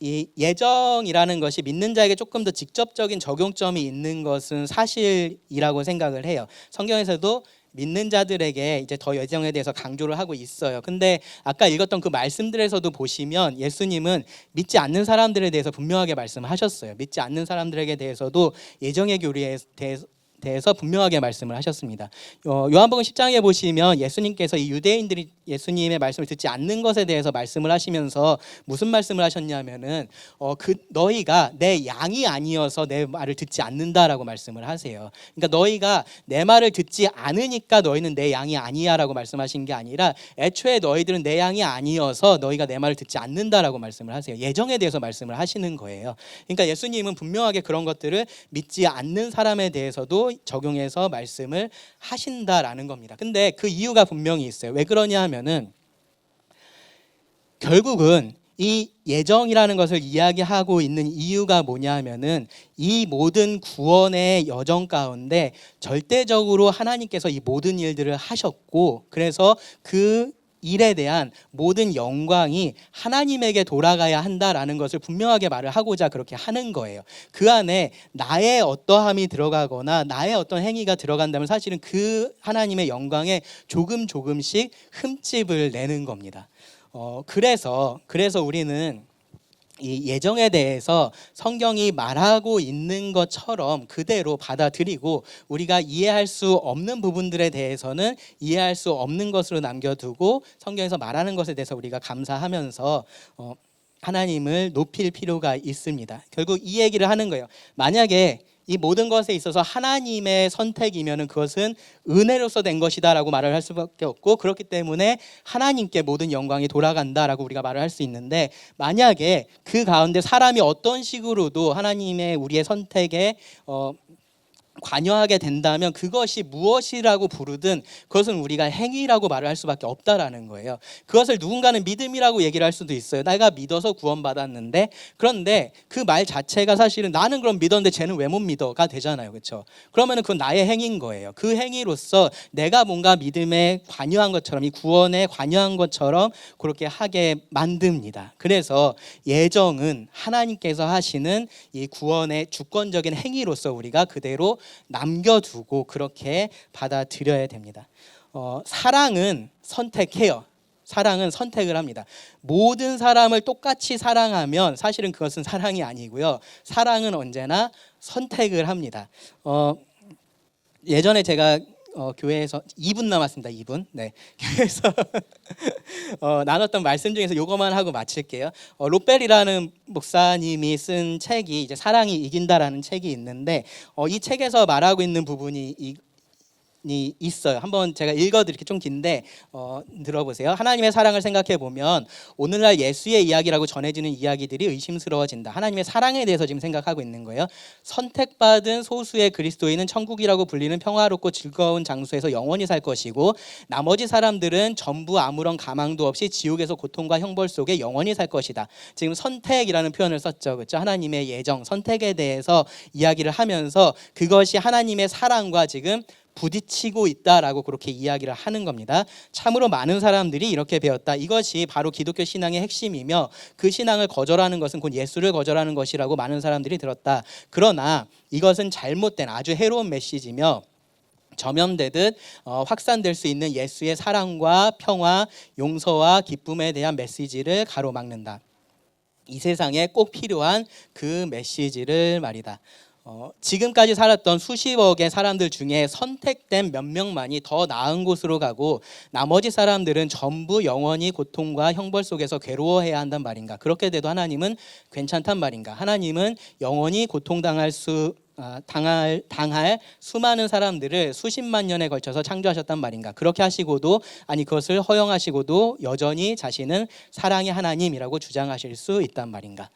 이 예정이라는 것이 믿는 자에게 조금 더 직접적인 적용점이 있는 것은 사실이라고 생각을 해요. 성경에서도 믿는 자들에게 이제 더 예정에 대해서 강조를 하고 있어요. 근데 아까 읽었던 그 말씀들에서도 보시면 예수님은 믿지 않는 사람들에 대해서 분명하게 말씀하셨어요. 믿지 않는 사람들에게 대해서도 예정의 교리에 대해서 대해서 분명하게 말씀을 하셨습니다. 요한복음 10장에 보시면 예수님께서 이 유대인들이 예수님의 말씀을 듣지 않는 것에 대해서 말씀을 하시면서 무슨 말씀을 하셨냐면은 너희가 내 양이 아니어서 내 말을 듣지 않는다라고 말씀을 하세요. 그러니까 너희가 내 말을 듣지 않으니까 너희는 내 양이 아니야라고 말씀하신 게 아니라 애초에 너희들은 내 양이 아니어서 너희가 내 말을 듣지 않는다라고 말씀을 하세요. 예정에 대해서 말씀을 하시는 거예요. 그러니까 예수님은 분명하게 그런 것들을 믿지 않는 사람에 대해서도 적용해서 말씀을 하신다라는 겁니다. 근데 그 이유가 분명히 있어요. 왜 그러냐 하면은 결국은 이 예정이라는 것을 이야기하고 있는 이유가 뭐냐 하면은 이 모든 구원의 여정 가운데 절대적으로 하나님께서 이 모든 일들을 하셨고, 그래서 그 일에 대한 모든 영광이 하나님에게 돌아가야 한다라는 것을 분명하게 말을 하고자 그렇게 하는 거예요. 그 안에 나의 어떠함이 들어가거나 나의 어떤 행위가 들어간다면 사실은 그 하나님의 영광에 조금씩 흠집을 내는 겁니다. 그래서 우리는 이 예정에 대해서 성경이 말하고 있는 것처럼 그대로 받아들이고, 우리가 이해할 수 없는 부분들에 대해서는 이해할 수 없는 것으로 남겨두고 성경에서 말하는 것에 대해서 우리가 감사하면서 하나님을 높일 필요가 있습니다. 결국 이 얘기를 하는 거예요. 만약에 이 모든 것에 있어서 하나님의 선택이면은 그것은 은혜로서 된 것이다라고 말을 할 수밖에 없고, 그렇기 때문에 하나님께 모든 영광이 돌아간다라고 우리가 말을 할 수 있는데, 만약에 그 가운데 사람이 어떤 식으로도 하나님의 우리의 선택에 관여하게 된다면 그것이 무엇이라고 부르든 그것은 우리가 행위라고 말을 할 수밖에 없다라는 거예요. 그것을 누군가는 믿음이라고 얘기를 할 수도 있어요. 내가 믿어서 구원받았는데, 그런데 그 말 자체가 사실은 나는 그럼 믿었는데 쟤는 왜 못 믿어가 되잖아요. 그렇죠? 그러면은 그건 나의 행위인 거예요. 그 행위로서 내가 뭔가 믿음에 관여한 것처럼, 이 구원에 관여한 것처럼 그렇게 하게 만듭니다. 그래서 예정은 하나님께서 하시는 이 구원의 주권적인 행위로서 우리가 그대로 남겨두고 그렇게 받아들여야 됩니다. 사랑은 선택해요. 사랑은 선택을 합니다. 모든 사람을 똑같이 사랑하면 사실은 그것은 사랑이 아니고요. 사랑은 언제나 선택을 합니다. 예전에 제가 교회에서 2분 남았습니다. 2분. 네. 교회에서 나눴던 말씀 중에서 요거만 하고 마칠게요. 롯벨이라는 목사님이 쓴 책이 이제 사랑이 이긴다라는 책이 있는데, 이 책에서 말하고 있는 부분이 있어요. 한번 제가 읽어드릴게요. 좀 긴데 들어보세요. 하나님의 사랑을 생각해 보면 오늘날 예수의 이야기라고 전해지는 이야기들이 의심스러워진다. 하나님의 사랑에 대해서 지금 생각하고 있는 거예요. 선택받은 소수의 그리스도인은 천국이라고 불리는 평화롭고 즐거운 장소에서 영원히 살 것이고, 나머지 사람들은 전부 아무런 가망도 없이 지옥에서 고통과 형벌 속에 영원히 살 것이다. 지금 선택이라는 표현을 썼죠. 그렇죠? 하나님의 예정, 선택에 대해서 이야기를 하면서 그것이 하나님의 사랑과 지금 부딪히고 있다라고 그렇게 이야기를 하는 겁니다. 참으로 많은 사람들이 이렇게 배웠다. 이것이 바로 기독교 신앙의 핵심이며, 그 신앙을 거절하는 것은 곧 예수를 거절하는 것이라고 많은 사람들이 들었다. 그러나 이것은 잘못된 아주 해로운 메시지며 점염되듯 확산될 수 있는 예수의 사랑과 평화, 용서와 기쁨에 대한 메시지를 가로막는다. 이 세상에 꼭 필요한 그 메시지를 말이다. 지금까지 살았던 수십억의 사람들 중에 선택된 몇 명만이 더 나은 곳으로 가고, 나머지 사람들은 전부 영원히 고통과 형벌 속에서 괴로워해야 한단 말인가? 그렇게 돼도 하나님은 괜찮단 말인가? 하나님은 영원히 고통당할 당할 수많은 사람들을 수십만 년에 걸쳐서 창조하셨단 말인가? 그렇게 하시고도, 아니 그것을 허용하시고도 여전히 자신은 사랑의 하나님이라고 주장하실 수 있단 말인가?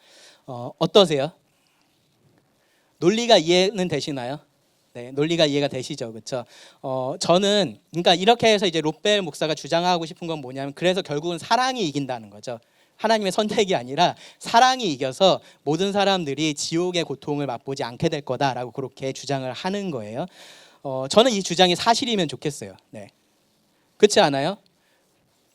어떠세요? 논리가 이해는 되시나요? 네, 논리가 이해가 되시죠, 그렇죠? 저는 그러니까 이렇게 해서 이제 롯벨 목사가 주장하고 싶은 건 뭐냐면, 그래서 결국은 사랑이 이긴다는 거죠. 하나님의 선택이 아니라 사랑이 이겨서 모든 사람들이 지옥의 고통을 맛보지 않게 될 거다라고 그렇게 주장을 하는 거예요. 저는 이 주장이 사실이면 좋겠어요. 네, 그렇지 않아요?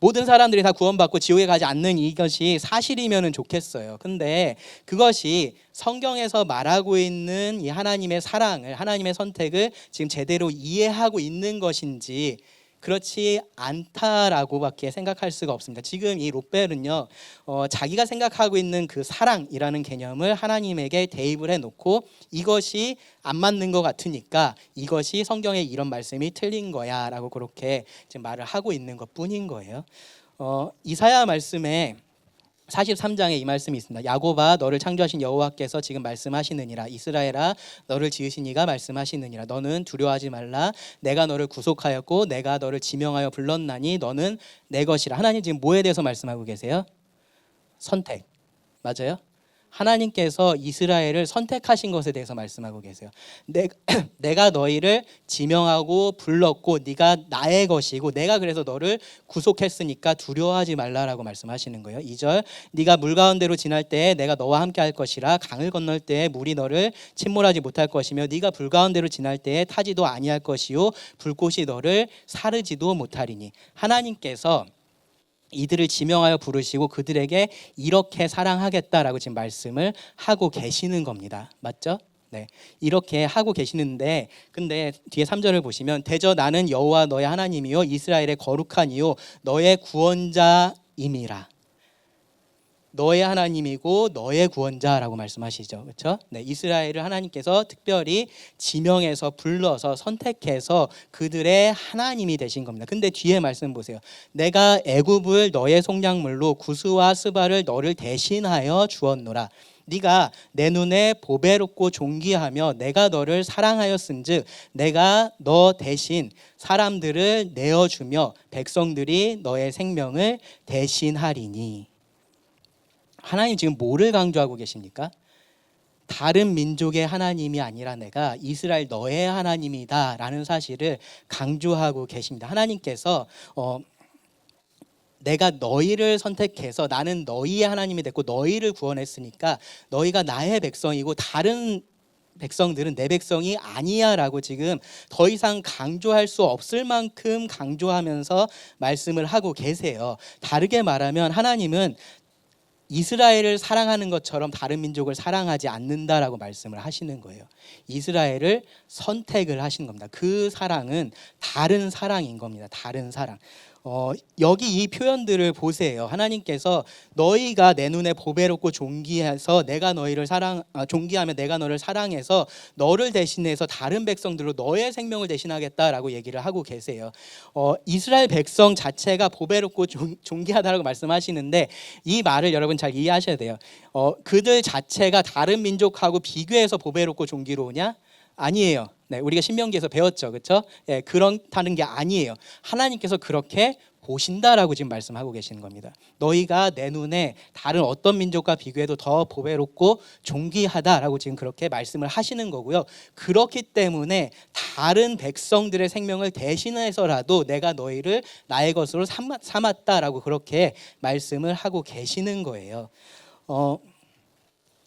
모든 사람들이 다 구원받고 지옥에 가지 않는 이것이 사실이면 좋겠어요. 근데 그것이 성경에서 말하고 있는 이 하나님의 사랑을, 하나님의 선택을 지금 제대로 이해하고 있는 것인지, 그렇지 않다라고밖에 생각할 수가 없습니다. 지금 이 롯벨은요, 자기가 생각하고 있는 그 사랑이라는 개념을 하나님에게 대입을 해놓고 이것이 안 맞는 것 같으니까 이것이 성경에 이런 말씀이 틀린 거야라고 그렇게 지금 말을 하고 있는 것뿐인 거예요. 이사야 말씀에 43장에 이 말씀이 있습니다. 야곱아 너를 창조하신 여호와께서 지금 말씀하시느니라. 이스라엘아 너를 지으신 이가 말씀하시느니라. 너는 두려워하지 말라. 내가 너를 구속하였고 내가 너를 지명하여 불렀나니 너는 내 것이라. 하나님 지금 뭐에 대해서 말씀하고 계세요? 선택. 맞아요? 하나님께서 이스라엘을 선택하신 것에 대해서 말씀하고 계세요. 내가 너희를 지명하고 불렀고 네가 나의 것이고 내가 그래서 너를 구속했으니까 두려워하지 말라라고 말씀하시는 거예요. 2절 네가 물 가운데로 지날 때에 내가 너와 함께 할 것이라. 강을 건널 때에 물이 너를 침몰하지 못할 것이며 네가 불 가운데로 지날 때에 타지도 아니할 것이요 불꽃이 너를 사르지도 못하리니. 하나님께서 이들을 지명하여 부르시고 그들에게 이렇게 사랑하겠다라고 지금 말씀을 하고 계시는 겁니다. 맞죠? 네, 이렇게 하고 계시는데 근데 뒤에 3절을 보시면 대저 나는 여호와 너의 하나님이요 이스라엘의 거룩한 이요 너의 구원자임이라. 너의 하나님이고 너의 구원자라고 말씀하시죠. 그렇죠? 네, 이스라엘을 하나님께서 특별히 지명해서 불러서 선택해서 그들의 하나님이 되신 겁니다. 근데 뒤에 말씀 보세요. 내가 애굽을 너의 속량물로 구스와 스바를 너를 대신하여 주었노라. 네가 내 눈에 보배롭고 존귀하며 내가 너를 사랑하였은즉 내가 너 대신 사람들을 내어주며 백성들이 너의 생명을 대신하리니. 하나님 지금 뭐를 강조하고 계십니까? 다른 민족의 하나님이 아니라 내가 이스라엘 너의 하나님이다 라는 사실을 강조하고 계십니다. 하나님께서 내가 너희를 선택해서 나는 너희의 하나님이 됐고 너희를 구원했으니까 너희가 나의 백성이고 다른 백성들은 내 백성이 아니야 라고 지금 더 이상 강조할 수 없을 만큼 강조하면서 말씀을 하고 계세요. 다르게 말하면 하나님은 이스라엘을 사랑하는 것처럼 다른 민족을 사랑하지 않는다라고 말씀을 하시는 거예요. 이스라엘을 선택을 하시는 겁니다. 그 사랑은 다른 사랑인 겁니다. 다른 사랑. 여기 이 표현들을 보세요. 하나님께서 너희가 내 눈에 보배롭고 존귀해서 내가 너희를 존귀하며 내가 너를 사랑해서 너를 대신해서 다른 백성들로 너의 생명을 대신하겠다라고 얘기를 하고 계세요. 이스라엘 백성 자체가 보배롭고 존귀하다라고 말씀하시는데 이 말을 여러분 잘 이해하셔야 돼요. 그들 자체가 다른 민족하고 비교해서 보배롭고 존귀로우냐? 아니에요. 네, 우리가 신명기에서 배웠죠, 그렇죠? 예, 그렇다는 게 아니에요. 하나님께서 그렇게 보신다라고 지금 말씀하고 계시는 겁니다. 너희가 내 눈에 다른 어떤 민족과 비교해도 더 보배롭고 존귀하다라고 지금 그렇게 말씀을 하시는 거고요. 그렇기 때문에 다른 백성들의 생명을 대신해서라도 내가 너희를 나의 것으로 삼았다라고 그렇게 말씀을 하고 계시는 거예요.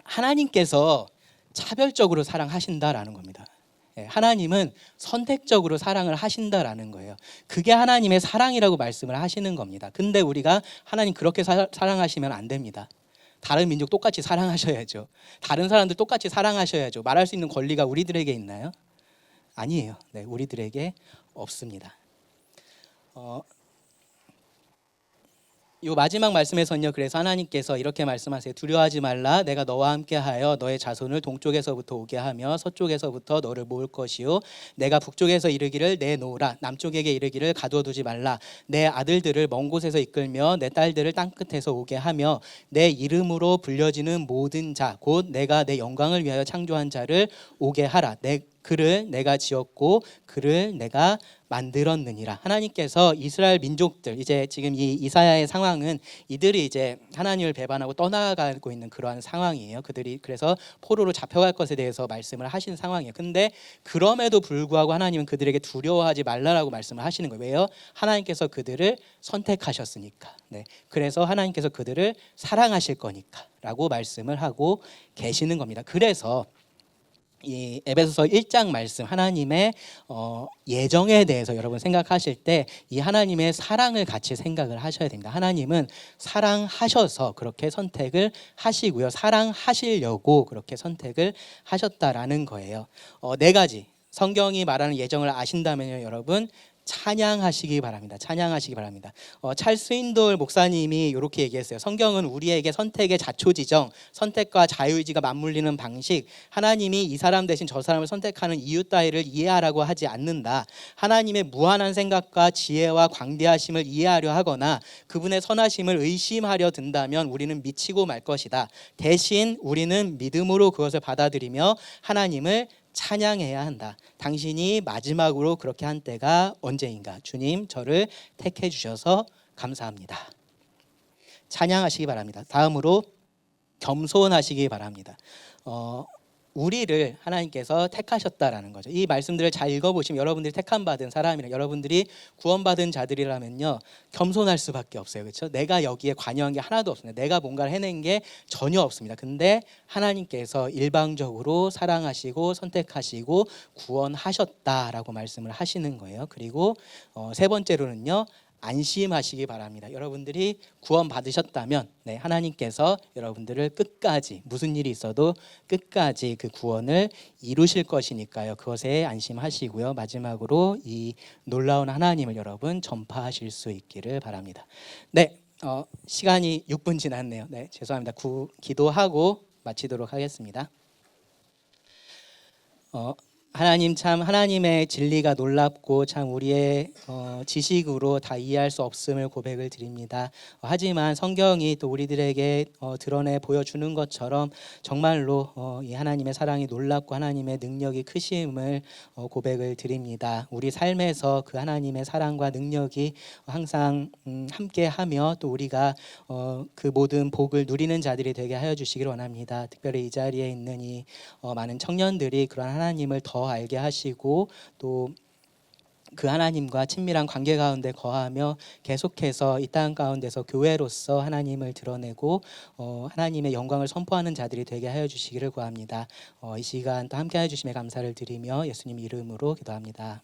하나님께서 차별적으로 사랑하신다라는 겁니다. 하나님은 선택적으로 사랑을 하신다라는 거예요. 그게 하나님의 사랑이라고 말씀을 하시는 겁니다. 근데 우리가 하나님 그렇게 사랑하시면 안 됩니다. 다른 민족 똑같이 사랑하셔야죠. 다른 사람들 똑같이 사랑하셔야죠. 말할 수 있는 권리가 우리들에게 있나요? 아니에요. 네, 우리들에게 없습니다. 이 마지막 말씀에서는요. 그래서 하나님께서 이렇게 말씀하세요. 두려워하지 말라. 내가 너와 함께하여 너의 자손을 동쪽에서부터 오게 하며 서쪽에서부터 너를 모을 것이요 내가 북쪽에서 이르기를 내놓으라. 남쪽에게 이르기를 가두어두지 말라. 내 아들들을 먼 곳에서 이끌며 내 딸들을 땅끝에서 오게 하며 내 이름으로 불려지는 모든 자 곧 내가 내 영광을 위하여 창조한 자를 오게 하라. 그를 내가 지었고 그를 내가 만들었느니라. 하나님께서 이스라엘 민족들, 이제 지금 이 이사야의 상황은 이들이 이제 하나님을 배반하고 떠나가고 있는 그러한 상황이에요. 그들이 그래서 포로로 잡혀갈 것에 대해서 말씀을 하신 상황이에요. 근데 그럼에도 불구하고 하나님은 그들에게 두려워하지 말라라고 말씀을 하시는 거예요. 왜요? 하나님께서 그들을 선택하셨으니까. 네. 그래서 하나님께서 그들을 사랑하실 거니까라고 말씀을 하고 계시는 겁니다. 그래서 이 에베소서 1장 말씀 하나님의 예정에 대해서 여러분 생각하실 때 이 하나님의 사랑을 같이 생각을 하셔야 됩니다. 하나님은 사랑하셔서 그렇게 선택을 하시고요. 사랑하시려고 그렇게 선택을 하셨다라는 거예요. 네 가지 성경이 말하는 예정을 아신다면요, 여러분 찬양하시기 바랍니다. 찬양하시기 바랍니다. 찰스 인돌 목사님이 이렇게 얘기했어요. 성경은 우리에게 선택의 자초지정, 선택과 자유의지가 맞물리는 방식, 하나님이 이 사람 대신 저 사람을 선택하는 이유 따위를 이해하라고 하지 않는다. 하나님의 무한한 생각과 지혜와 광대하심을 이해하려 하거나 그분의 선하심을 의심하려 든다면 우리는 미치고 말 것이다. 대신 우리는 믿음으로 그것을 받아들이며 하나님을 찬양해야 한다. 당신이 마지막으로 그렇게 한 때가 언제인가? 주님, 저를 택해 주셔서 감사합니다. 찬양하시기 바랍니다. 다음으로 겸손하시기 바랍니다. 우리를 하나님께서 택하셨다라는 거죠. 이 말씀들을 잘 읽어보시면 여러분들이 택함 받은 사람이라, 여러분들이 구원받은 자들이라면요, 겸손할 수밖에 없어요. 그렇죠? 내가 여기에 관여한 게 하나도 없습니다. 내가 뭔가를 해낸 게 전혀 없습니다. 근데 하나님께서 일방적으로 사랑하시고 선택하시고 구원하셨다라고 말씀을 하시는 거예요. 그리고 세 번째로는요, 안심하시기 바랍니다. 여러분들이 구원 받으셨다면 하나님께서 여러분들을 끝까지, 무슨 일이 있어도 끝까지 그 구원을 이루실 것이니까요. 그것에 안심하시고요. 마지막으로 이 놀라운 하나님을 여러분 전파하실 수 있기를 바랍니다. 시간이 6분 지났네요. 죄송합니다. 기도하고 마치도록 하겠습니다. 하나님, 참 하나님의 진리가 놀랍고 참 우리의 지식으로 다 이해할 수 없음을 고백을 드립니다. 하지만 성경이 또 우리들에게 드러내 보여주는 것처럼 정말로 이 하나님의 사랑이 놀랍고 하나님의 능력이 크심을 고백을 드립니다. 우리 삶에서 그 하나님의 사랑과 능력이 항상 함께하며 또 우리가 그 모든 복을 누리는 자들이 되게 하여 주시기를 원합니다. 특별히 이 자리에 있는 이 많은 청년들이 그런 하나님을 더 알게 하시고 또 그 하나님과 친밀한 관계 가운데 거하며 계속해서 이 땅 가운데서 교회로서 하나님을 드러내고 하나님의 영광을 선포하는 자들이 되게 하여 주시기를 구합니다. 이 시간 또 함께 해 주심에 감사를 드리며 예수님 이름으로 기도합니다.